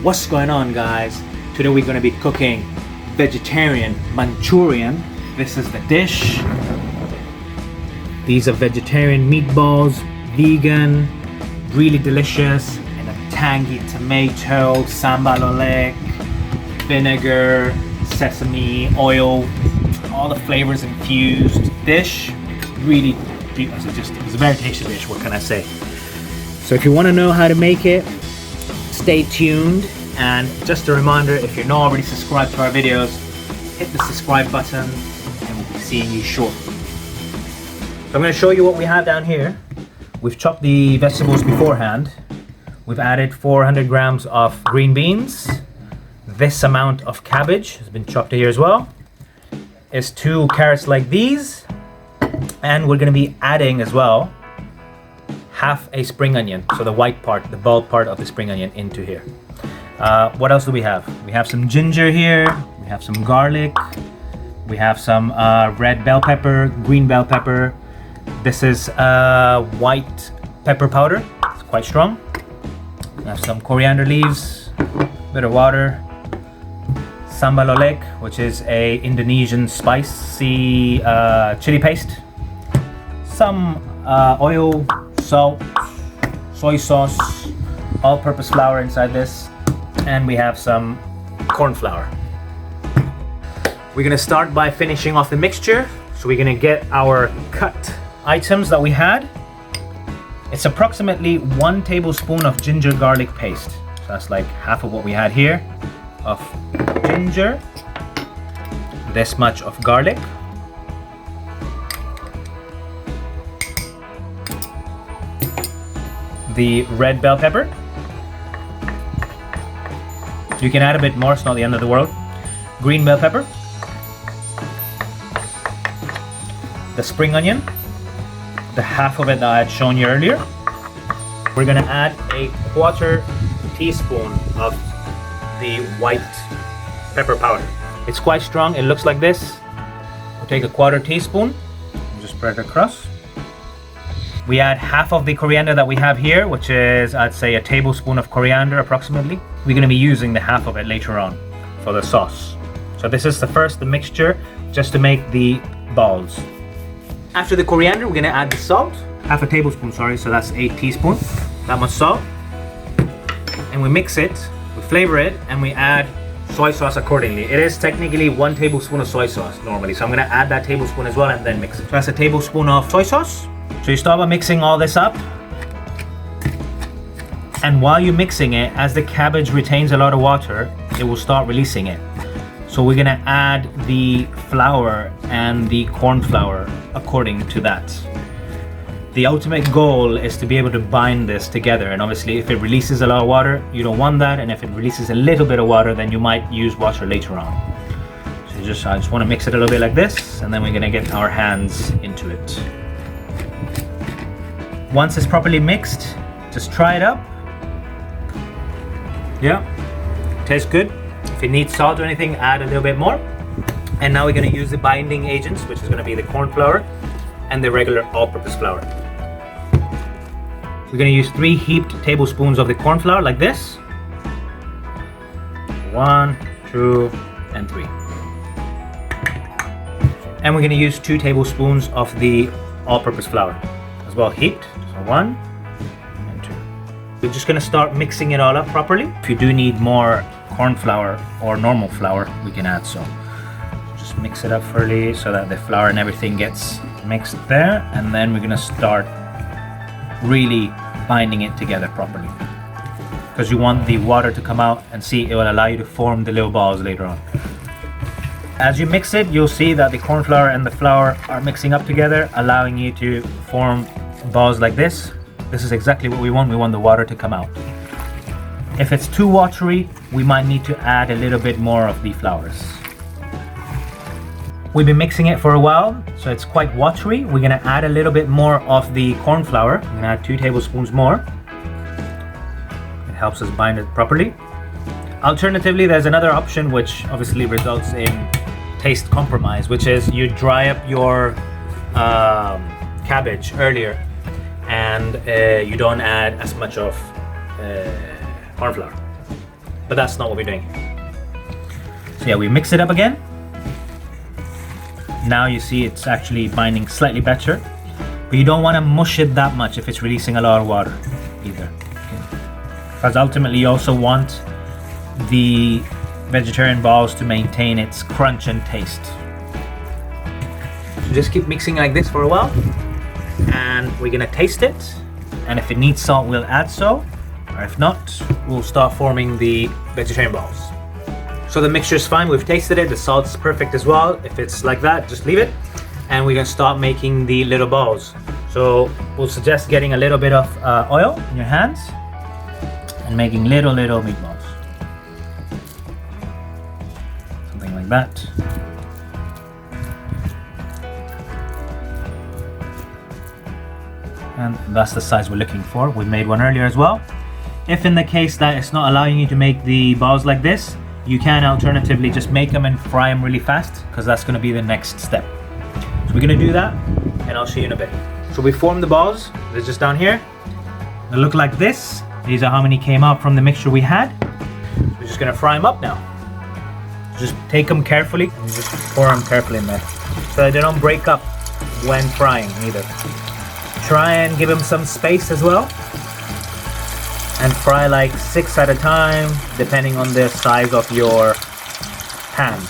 What's going on, guys? Today we're going to be cooking vegetarian Manchurian. This is the dish. These are vegetarian meatballs, vegan, really delicious, and a tangy tomato, sambal oleg, vinegar, sesame oil, all the flavors infused dish. Really, it's a very tasty dish, what can I say? So if you want to know how to make it, stay tuned. And just a reminder, if you're not already subscribed to our videos, hit the subscribe button and we'll be seeing you shortly. So I'm going to show you what we have down here. We've chopped the vegetables beforehand. We've added 400 grams of green beans. This amount of cabbage has been chopped here as well. Is 2 carrots like these. And we're going to be adding as well half a spring onion. So the white part, the bulb part of the spring onion into here. What else do we have? We have some ginger here, we have some garlic, we have some red bell pepper, green bell pepper. This is white pepper powder, it's quite strong. We have some coriander leaves, bit of water, sambal oleg, which is a Indonesian spicy chili paste, some oil, salt, soy sauce, all-purpose flour inside this, and we have some corn flour. We're gonna start by finishing off the mixture. So we're gonna get our cut items that we had. It's approximately 1 tablespoon of ginger garlic paste. So that's like half of what we had here of ginger. This much of garlic. The red bell pepper. You can add a bit more, it's not the end of the world. Green bell pepper. The spring onion. The half of it that I had shown you earlier. We're gonna add a 1/4 teaspoon of the white pepper powder. It's quite strong, it looks like this. We'll take a 1/4 teaspoon, and just spread it across. We add half of the coriander that we have here, which is, I'd say, a tablespoon of coriander approximately. We're going to be using the half of it later on for the sauce. So this is the mixture, just to make the balls. After the coriander, we're going to add the salt. Half a tablespoon, sorry, so that's 1 teaspoon. That much salt. And we mix it, we flavor it, and we add soy sauce accordingly. It is technically 1 tablespoon of soy sauce normally, so I'm going to add that tablespoon as well and then mix it. So that's a tablespoon of soy sauce. So you start by mixing all this up, and while you're mixing it, as the cabbage retains a lot of water, it will start releasing it. So we're gonna add the flour and the corn flour according to that. The ultimate goal is to be able to bind this together, and obviously if it releases a lot of water, you don't want that, and if it releases a little bit of water, then you might use water later on. So I just want to mix it a little bit like this, and then we're gonna get our hands into it. Once it's properly mixed, just try it up. Yeah, tastes good. If you need salt or anything, add a little bit more. And now we're gonna use the binding agents, which is gonna be the corn flour and the regular all-purpose flour. We're gonna use 3 heaped tablespoons of the corn flour like this. 1, 2, and 3. And we're gonna use 2 tablespoons of the all-purpose flour as well, heaped. 1 and 2. We're just gonna start mixing it all up properly. If you do need more corn flour or normal flour, we can add some. Just mix it up fully so that the flour and everything gets mixed there, and then we're gonna start really binding it together properly. Because you want the water to come out, and see, it will allow you to form the little balls later on. As you mix it, you'll see that the corn flour and the flour are mixing up together, allowing you to form balls like this. This is exactly what we want. We want the water to come out. If it's too watery, we might need to add a little bit more of the flours. We've been mixing it for a while, so it's quite watery. We're gonna add a little bit more of the corn flour. I'm gonna add 2 tablespoons more. It helps us bind it properly. Alternatively, there's another option which obviously results in taste compromise, which is you dry up your cabbage earlier, and you don't add as much of corn flour. but that's not what we're doing. So yeah, we mix it up again. Now you see it's actually binding slightly better, but you don't want to mush it that much if it's releasing a lot of water either. Because ultimately you also want the vegetarian balls to maintain its crunch and taste. So just keep mixing like this for a while, and we're gonna taste it, and if it needs salt we'll add so, or if not we'll start forming the vegetarian balls. So the mixture is fine, we've tasted it, the salt's perfect as well. If it's like that, just leave it, and we're gonna start making the little balls. So we'll suggest getting a little bit of oil in your hands and making little meatballs. Something like that. And that's the size we're looking for. We made one earlier as well. If in the case that it's not allowing you to make the balls like this, you can alternatively just make them and fry them really fast, because that's going to be the next step. So we're going to do that, and I'll show you in a bit. So we formed the balls. They're just down here. They look like this. These are how many came out from the mixture we had. We're just going to fry them up now. Just take them carefully and just pour them carefully in there, so that they don't break up when frying either. Try and give them some space as well, and fry like 6 at a time depending on the size of your pan.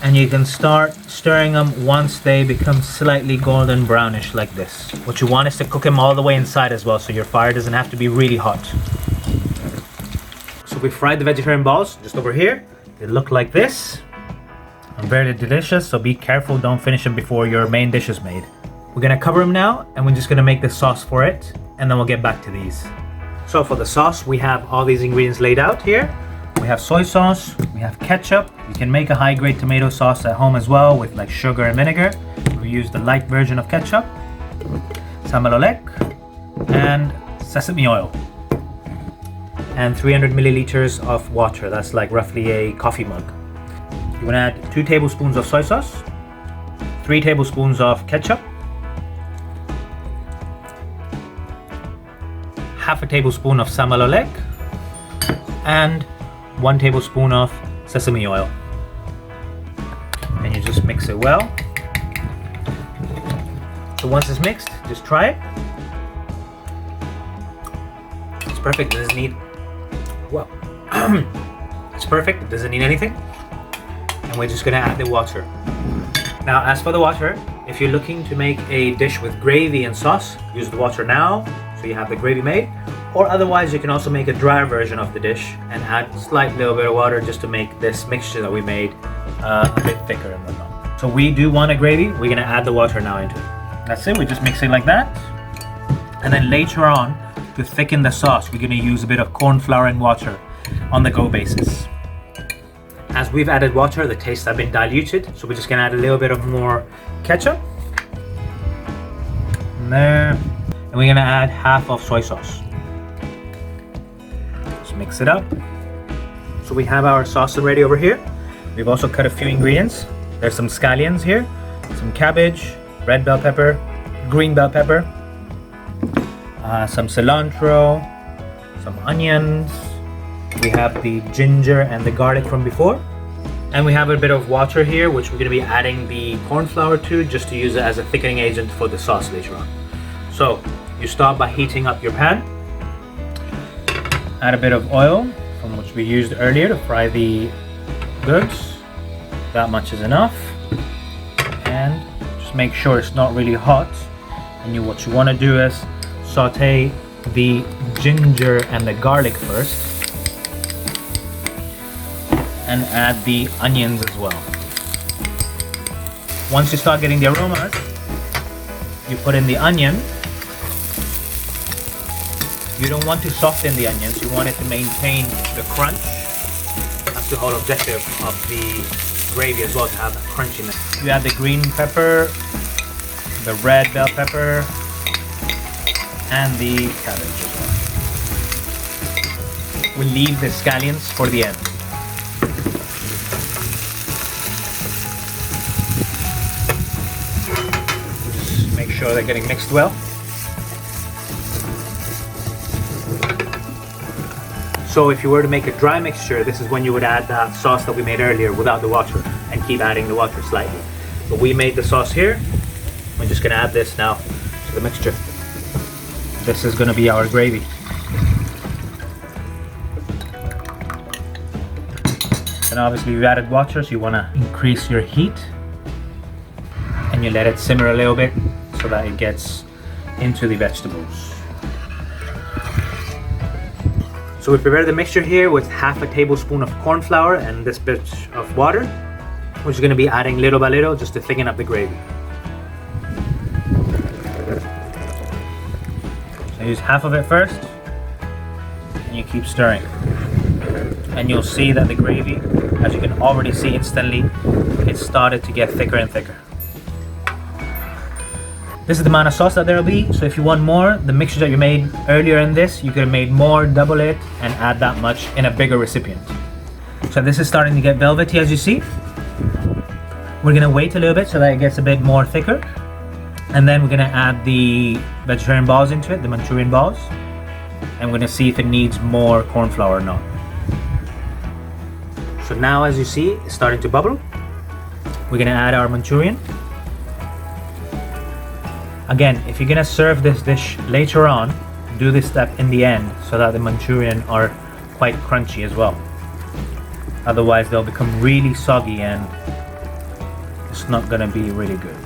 And you can start stirring them once they become slightly golden brownish like this. What you want is to cook them all the way inside as well, so your fire doesn't have to be really hot. So we fried the vegetarian balls just over here. They look like this. And very delicious, so be careful, don't finish them before your main dish is made. We're gonna cover them now, and we're just gonna make the sauce for it, and then we'll get back to these. So for the sauce, we have all these ingredients laid out here. We have soy sauce, we have ketchup. You can make a high-grade tomato sauce at home as well with like sugar and vinegar. We use the light version of ketchup, samalolek, and sesame oil. And 300 milliliters of water. That's like roughly a coffee mug. You wanna add 2 tablespoons of soy sauce, 3 tablespoons of ketchup, half a tablespoon of samalolek, and 1 tablespoon of sesame oil. And you just mix it well. So once it's mixed, just try it. It's perfect, it doesn't need, well, it's perfect, it doesn't need anything. And we're just gonna add the water. Now, as for the water, if you're looking to make a dish with gravy and sauce, use the water now, so you have the gravy made. Or otherwise, you can also make a drier version of the dish and add a slight little bit of water just to make this mixture that we made a bit thicker and whatnot. So we do want a gravy, we're gonna add the water now into it. That's it, we just mix it like that. And then later on, to thicken the sauce, we're gonna use a bit of corn flour and water on the go basis. As we've added water, the tastes have been diluted, so we're just gonna add a little bit of more ketchup. And there. And we're gonna add half of soy sauce. Just mix it up. So we have our sauce ready over here. We've also cut a few ingredients. There's some scallions here, some cabbage, red bell pepper, green bell pepper, some cilantro, some onions. We have the ginger and the garlic from before. And we have a bit of water here, which we're going to be adding the corn flour to, just to use it as a thickening agent for the sauce later on. So you start by heating up your pan. Add a bit of oil, from which we used earlier to fry the goods. That much is enough. And just make sure it's not really hot. And what you want to do is saute the ginger and the garlic first, and add the onions as well. Once you start getting the aromas, you put in the onion. You don't want to soften the onions, you want it to maintain the crunch. That's the whole objective of the gravy as well, to have that crunchiness. You add the green pepper, the red bell pepper, and the cabbage as well. We leave the scallions for the end. Just make sure they're getting mixed well. So if you were to make a dry mixture, this is when you would add that sauce that we made earlier without the water and keep adding the water slightly. But we made the sauce here. We're just gonna add this now to the mixture. This is gonna be our gravy. And obviously we've added water, so you wanna increase your heat and you let it simmer a little bit so that it gets into the vegetables. So we prepared the mixture here with half a tablespoon of corn flour and this bit of water. We're just going to be adding little by little just to thicken up the gravy. So use half of it first and you keep stirring. And you'll see that the gravy, as you can already see instantly, it started to get thicker and thicker. This is the amount of sauce that there will be, so if you want more, the mixture that you made earlier in this, you could have made more, double it, and add that much in a bigger recipient. So this is starting to get velvety, as you see. We're gonna wait a little bit so that it gets a bit more thicker. And then we're gonna add the vegetarian balls into it, the Manchurian balls. And we're gonna see if it needs more corn flour or not. So now, as you see, it's starting to bubble. We're gonna add our Manchurian. Again, if you're gonna serve this dish later on, do this step in the end so that the Manchurian are quite crunchy as well. Otherwise they'll become really soggy and it's not gonna be really good.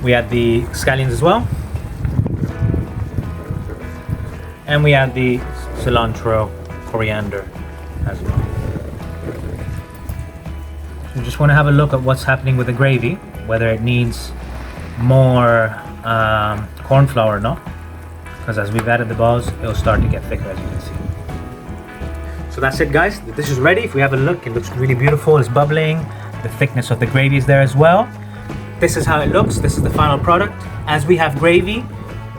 We add the scallions as well. And we add the cilantro, coriander as well. You just wanna have a look at what's happening with the gravy, whether it needs more corn flour or not, because as we've added the balls, it'll start to get thicker, as you can see. So that's it, guys. The dish is ready. If we have a look, it looks really beautiful. It's bubbling. The thickness of the gravy is there as well. This is how it looks. This is the final product. As we have gravy,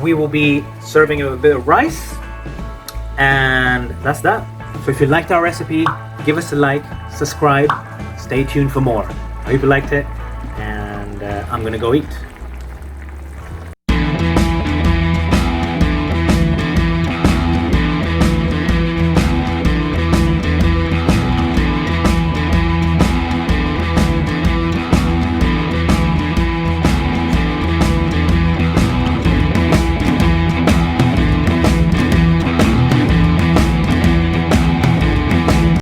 we will be serving it with a bit of rice, and that's that. So if you liked our recipe, give us a like, subscribe, stay tuned for more. I hope you liked it, and I'm gonna go eat.